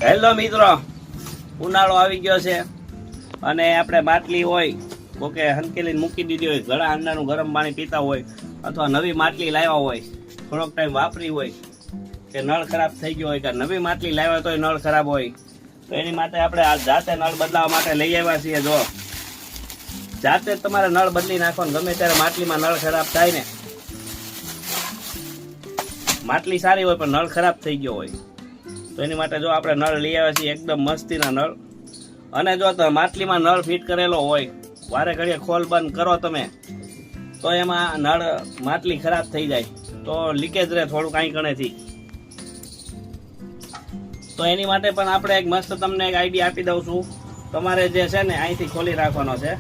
Hello મિત્રો, ઉનાળો આવી ગયો છે અને આપણે બાટલી હોય કોકે હંકેલીને મૂકી દીધી હોય, ઘણા અંડાનું ગરમ પાણી પીતા હોય અથવા નવી માટલી લાવ્યા હોય, થોડોક ટાઈમ વાપરી હોય કે નળ ખરાબ થઈ ગયો હોય કે નવી માટલી લાવ્યા તોય નળ ખરાબ હોય, તો એની માટે આપણે આ જાતે નળ બદલાવવા માટે લઈ આવ્યા છીએ. જો જાતે તમારે નળ બદલી નાખવાનું, ગમે ત્યારે માટલીમાં નળ ખરાબ થાય ને, માટલી સારી હોય પણ નળ ખરાબ થઈ ગયો હોય તો એની માટે જો આપણે નળ લઈ આવ્યા છીએ, એકદમ મસ્તીના નળ. અને જો તમે માટલીમાં નળ ફિટ કરેલો હોય, વારે ઘડીએ ખોલ બંધ કરો તમે તો એમાં નળ માટલી ખરાબ થઈ જાય, તો લીકેજ રહે થોડું કાંઈ ગણેથી. તો એની માટે પણ આપણે એક મસ્ત તમને એક આઈડિયા આપી દઉં છું. તમારે જે છે ને અહીંથી ખોલી રાખવાનો છે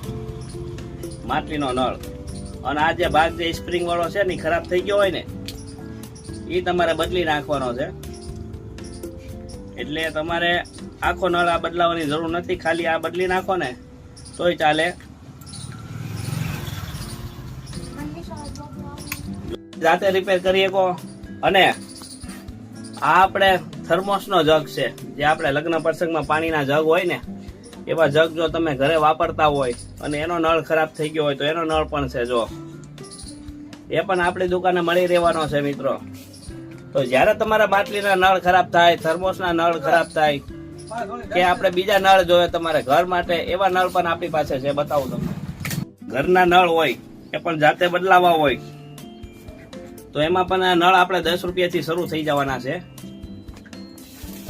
માટલીનો નળ, અને આ જે ભાગ જે સ્પ્રિંગ વાળો છે ને ખરાબ થઈ ગયો હોય ને એ તમારે બદલી નાખવાનો છે. એટલે તમારે આખો નળ આ બદલાવાની જરૂર નથી, ખાલી આ બદલી નાખો ને તોય ચાલે. જાતે રિપેર કરી શકો. અને આ આપણે થર્મોસનો જગ છે, જે આપણે લગ્ન પ્રસંગમાં પાણીના જગ હોય ને એવા જગ જો તમે ઘરે વાપરતા હોય અને એનો નળ ખરાબ થઈ ગયો હોય તો એનો નળ પણ છે. જો એ પણ આપણી દુકાને મળી રહેવાનો છે મિત્રો. તો જ્યારે તમારા બાટલીના નળ ખરાબ થાય, થર્મોસના નળ ખરાબ થાય કે આપણે બીજા નળ જોઈએ તમારે ઘર માટે, એવા નળ પણ આપણી પાસે છે. બતાવું તમને. ઘરના નળ હોય એ પણ જાતે બદલાવા હોય તો એમાં પણ નળ આપણે 10 રૂપિયાથી શરૂ થઈ જવાના છે.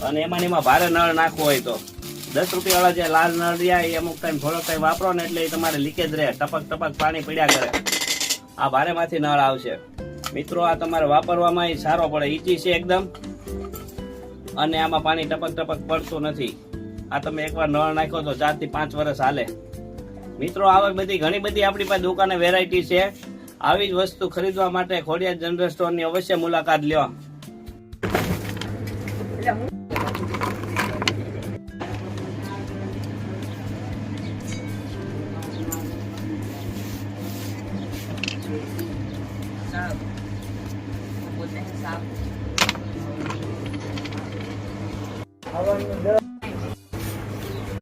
અને એમાં ભારે નળ નાખવો હોય તો 10 રૂપિયાવાળા જે લાલ નળ રહ્યા એ અમુક ટાઈમ થોડોક ટાઈમ વાપરો ને એટલે એ તમારે લીકેજ રહે, ટપક ટપક પાણી પડ્યા કરે. આ ભારેમાંથી નળ આવશે મિત્રો. આ તમારે વાપરવામાં સારો પડે, ઈજી છે એકદમ, અને આમાં પાણી ટપક ટપક પડતું નથી. આ તમે એકવાર નળ નાખ્યો તો 4 થી 5 વર્ષ હાલે મિત્રો. આવા બધી ઘણી બધી આપણી પાસે દુકાને વેરાયટી છે. આવી જ વસ્તુ ખરીદવા માટે ખોડિયાર જનરલ સ્ટોરની અવશ્ય મુલાકાત લ્યો. આવવાનું